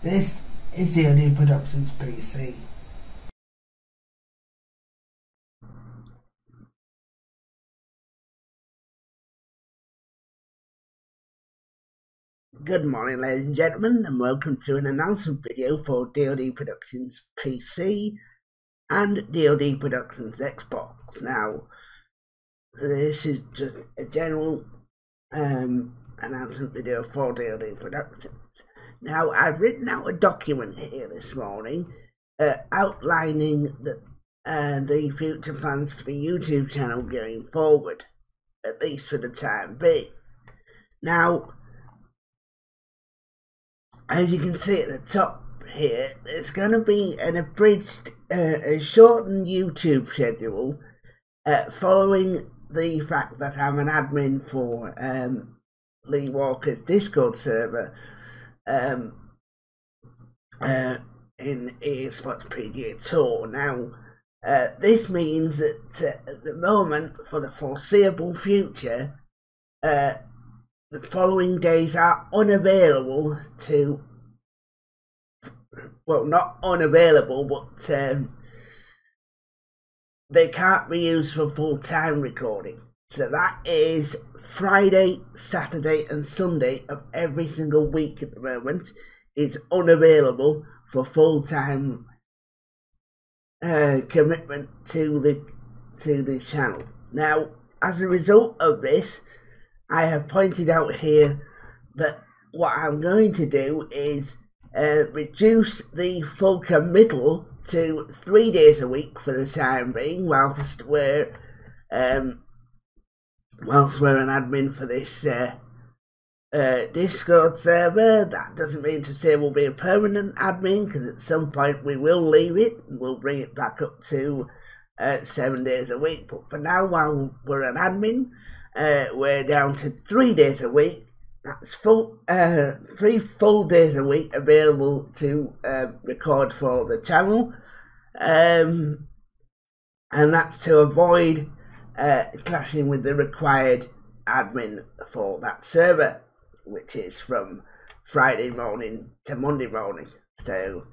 This is DLD Productions PC. Good morning, ladies and gentlemen, and welcome to an announcement video for DLD Productions PC and DLD Productions Xbox. Now, this is just a general announcement video for DLD Productions. Now, I've written out a document here this morning outlining the future plans for the YouTube channel going forward, at least for the time being. Now, as you can see at the top here, there's going to be an abridged, a shortened YouTube schedule following the fact that I'm an admin for Lee Walker's Discord server in EA Sports PGA Tour. Now, this means that at the moment, for the foreseeable future, the following days are unavailable to, well, not unavailable, but they can't be used for full-time recording. So that is Friday, Saturday and Sunday of every single week at the moment is unavailable for full-time commitment to the channel. Now, as a result of this, I have pointed out here that what I'm going to do is reduce the full committal to 3 days a week for the time being, whilst we're an admin for this Discord server. That doesn't mean to say we'll be a permanent admin, because at some point we will leave it and we'll bring it back up to 7 days a week. But for now, while we're an admin, we're down to 3 days a week. That's 3 full days a week available to record for the channel, and that's to avoid clashing with the required admin for that server, which is from Friday morning to Monday morning. So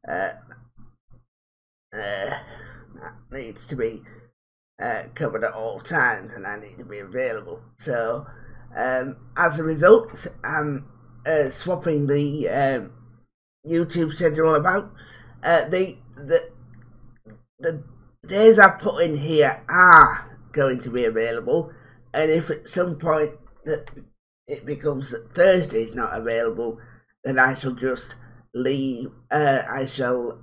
that needs to be covered at all times, and I need to be available. So as a result, I'm swapping the YouTube schedule about. The days I put in here are going to be available, and if at some point that it becomes that Thursday is not available, then I shall just leave. I shall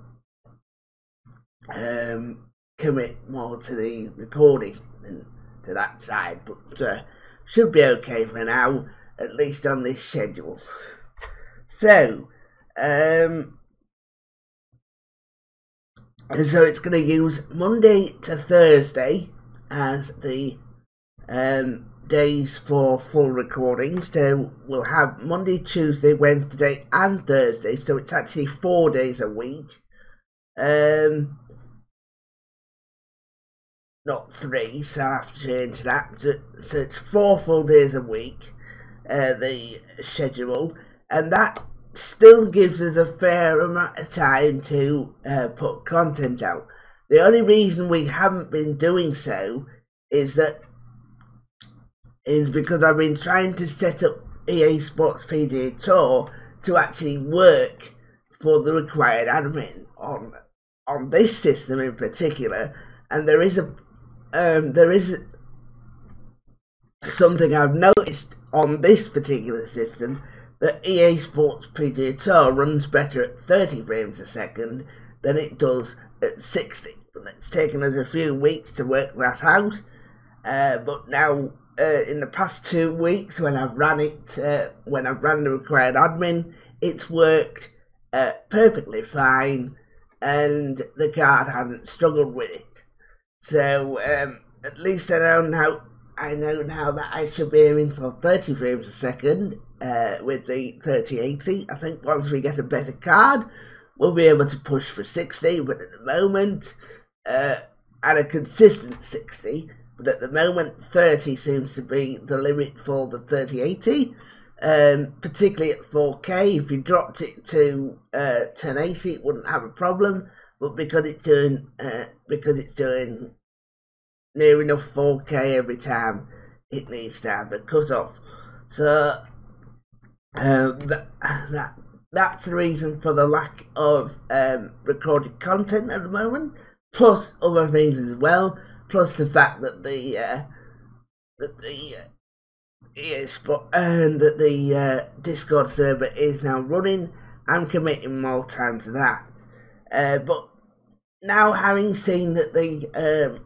commit more to the recording and to that side, but should be okay for now, at least on this schedule. So it's going to use Monday to Thursday as the days for full recording. So we'll have Monday, Tuesday, Wednesday and Thursday, so it's actually 4 days a week. Not 3, so I have to change that. So it's 4 full days a week, the schedule, and that still gives us a fair amount of time to put content out. The only reason we haven't been doing so is because I've been trying to set up EA Sports PGA Tour to actually work for the required admin on this system in particular, and there is something I've noticed on this particular system, that EA Sports PGA Tour runs better at 30 frames a second than it does at 60. But it's taken us a few weeks to work that out. But now, in the past 2 weeks, when I've ran the required admin, it's worked perfectly fine, and the card hasn't struggled with it. So at least I know now that I should be aiming for 30 frames a second with the 3080. I think once we get a better card, we'll be able to push for 60. But at the moment, at a consistent 60. But at the moment, 30 seems to be the limit for the 3080. particularly at 4K. If you dropped it to 1080, it wouldn't have a problem. But because it's doing near enough 4K every time, it needs to have the cutoff. So that's the reason for the lack of recorded content at the moment, plus other things as well, plus the fact that the Discord server is now running. I'm committing more time to that. But now, having seen that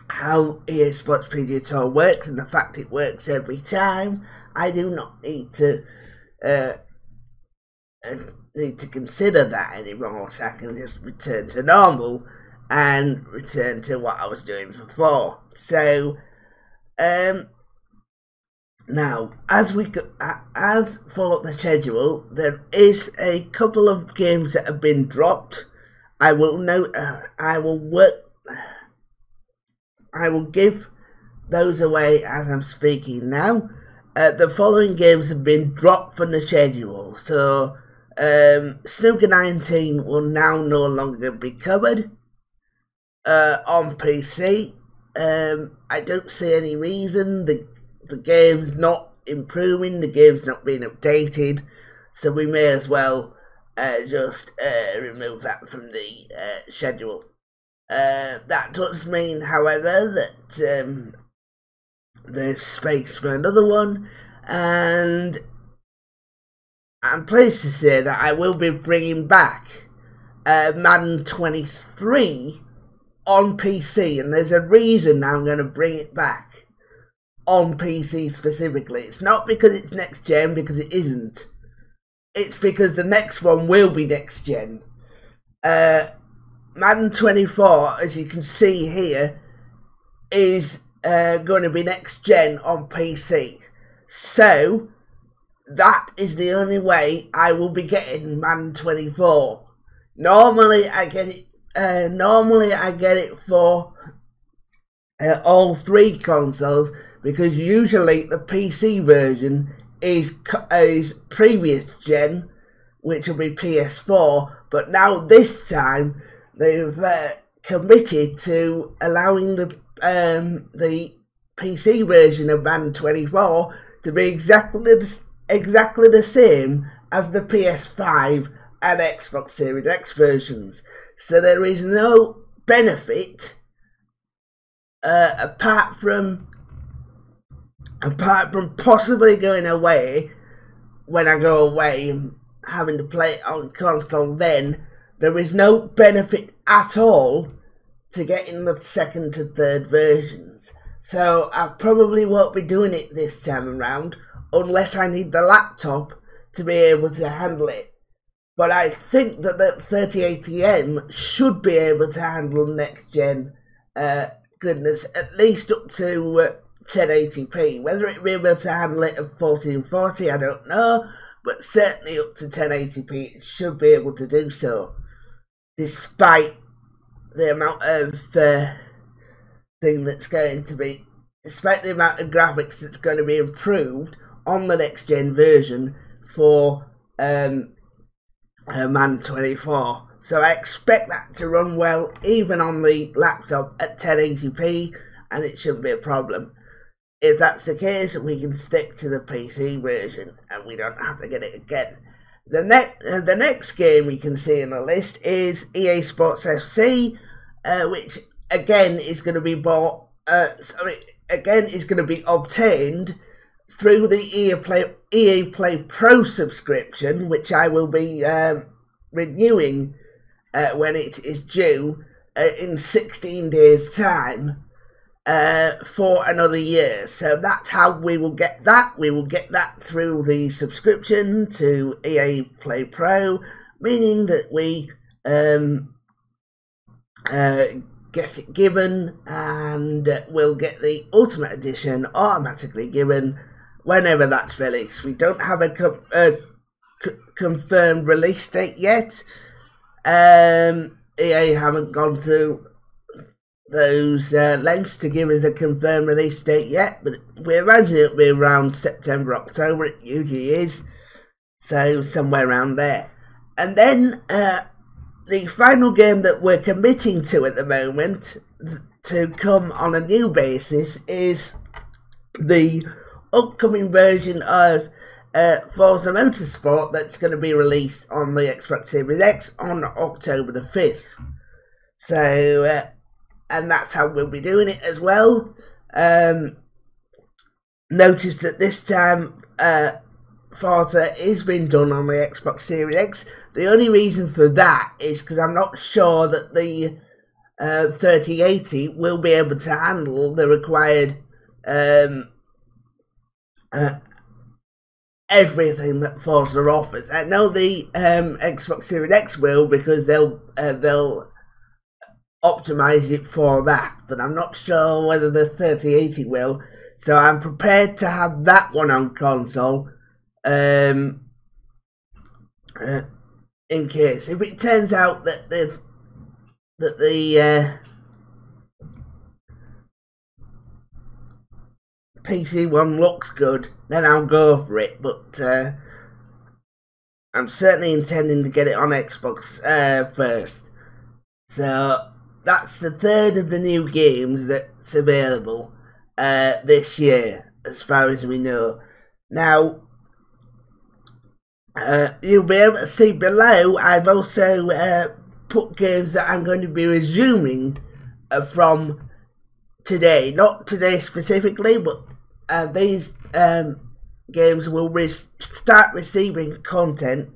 how EA Sports PGA Tour works and the fact it works every time, I do not need to consider that anymore. So I can just return to normal and return to what I was doing before. So now, as for the schedule, there is a couple of games that have been dropped. I will give those away as I'm speaking now. The following games have been dropped from the schedule. So, Snooker 19 will now no longer be covered on PC. I don't see any reason. The game's not improving, the game's not being updated, so we may as well just remove that from the schedule. That does mean, however, that there's space for another one, and I'm pleased to say that I will be bringing back Madden 23 on PC, and there's a reason I'm going to bring it back on PC specifically. It's not because it's next gen, because it isn't. It's because the next one will be next gen. Madden 24, as you can see here, is going to be next gen on PC. So that is the only way I will be getting Madden 24. Normally I get it. For all three consoles, because usually the PC version is previous gen, which will be PS4. But now this time they've committed to allowing the PC version of Madden 24 to be exactly the same as the PS5 and Xbox Series X versions. So there is no benefit apart from possibly going away when I go away and having to play it on console. Then there is no benefit at all to getting the second to third versions. So I probably won't be doing it this time around unless I need the laptop to be able to handle it. But I think that the 3080M should be able to handle next gen goodness, at least up to 1080p. Whether it will be able to handle it at 1440, I don't know, but certainly up to 1080p it should be able to do so, despite the amount of despite the amount of graphics that's going to be improved on the next gen version for Madden 24. So I expect that to run well even on the laptop at 1080p, and it shouldn't be a problem. If that's the case, we can stick to the PC version and we don't have to get it again. The next game we can see in the list is EA Sports FC, which again is going to be obtained through the EA Play Pro subscription, which I will be renewing when it is due in 16 days' time for another year. So that's how we will get that. We will get that through the subscription to EA Play Pro, meaning that we get it given, and we'll get the Ultimate Edition automatically given whenever that's released. We don't have a confirmed release date yet. EA haven't gone to those lengths to give us a confirmed release date yet, but we imagine it'll be around September, October. It usually is, so somewhere around there. And then the final game that we're committing to at the moment to come on a new basis is the upcoming version of Forza Motorsport that's going to be released on the Xbox Series X on October the 5th. So, and that's how we'll be doing it as well. Notice that this time Forza is being done on the Xbox Series X. The only reason for that is because I'm not sure that the 3080 will be able to handle the required everything that Forza offers. I know the Xbox Series X will, because they'll optimize it for that, but I'm not sure whether the 3080 will. So I'm prepared to have that one on console, in case if it turns out that the PC one looks good, then I'll go for it. But I'm certainly intending to get it on Xbox first. So that's the third of the new games that's available this year, as far as we know. Now, you'll be able to see below, I've also put games that I'm going to be resuming from today. Not today specifically, but these games will start receiving content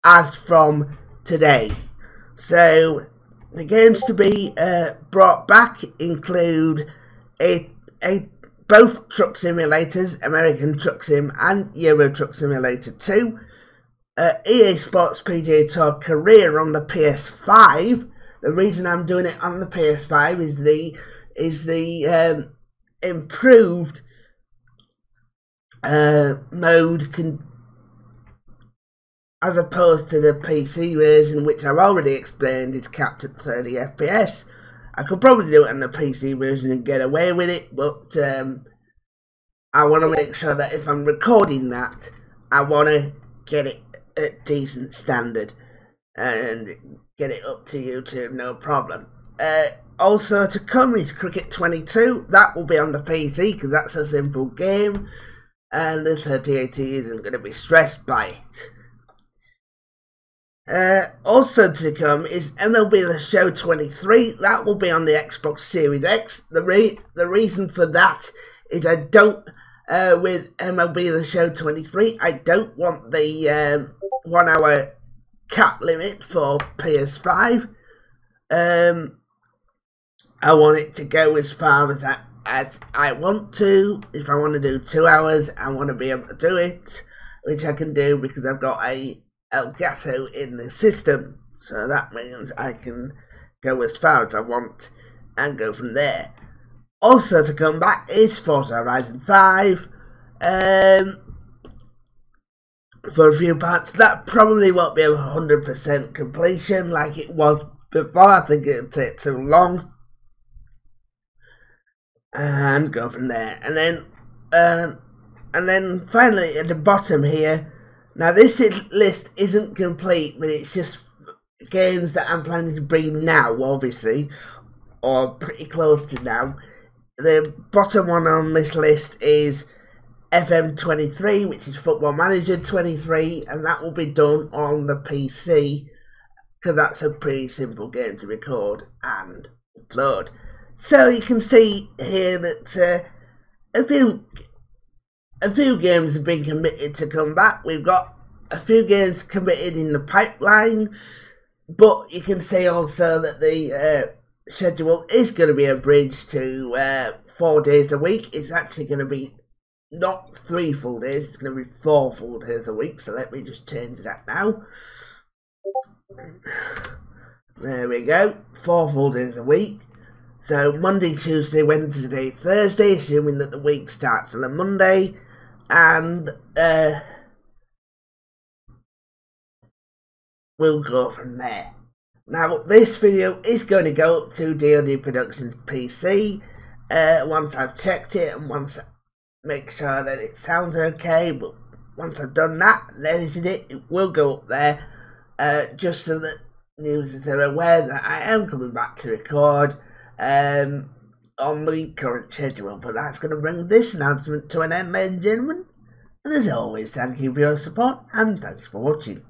as from today. So the games to be brought back include both truck simulators, American Truck Sim and Euro Truck Simulator 2, EA Sports PGA Tour Career on the PS5. The reason I'm doing it on the PS5 is the improved mode as opposed to the PC version, which I've already explained is capped at 30 FPS. I could probably do it on the PC version and get away with it, but I want to make sure that if I'm recording that, I want to get it at decent standard and get it up to YouTube, no problem. Also to come is Cricket 22. That will be on the PC because that's a simple game, and the 3080 isn't going to be stressed by it. Also to come is MLB The Show 23. That will be on the Xbox Series X. The reason for that is I don't, with MLB The Show 23, I don't want the 1 hour cap limit for PS5. I want it to go as far as I want to. If I want to do 2 hours, I want to be able to do it, which I can do because I've got a Elgato in the system, so that means I can go as far as I want and go from there. Also to come back is Forza Horizon 5 for a few parts. That probably won't be a 100% completion like it was before. I think it'll take too long, and go from there. And then finally at the bottom here, now this list isn't complete, but it's just games that I'm planning to bring now, obviously, or pretty close to now. The bottom one on this list is FM23, which is Football Manager 23, and that will be done on the PC, because that's a pretty simple game to record and upload. So you can see here that a few games have been committed to come back. We've got a few games committed in the pipeline, but you can see also that the schedule is going to be abridged to 4 days a week. It's actually going to be not 3 full days, it's going to be 4 full days a week. So let me just change that now. There we go, 4 full days a week. So Monday, Tuesday, Wednesday, Thursday, assuming that the week starts on a Monday. And we'll go from there. Now, this video is going to go up to DLD Productions PC once I've checked it and once I make sure that it sounds okay. But once I've done that and edited it, it will go up there just so that users are aware that I am coming back to record on the current schedule. But that's going to bring this announcement to an end, ladies and gentlemen. And as always, thank you for your support and thanks for watching.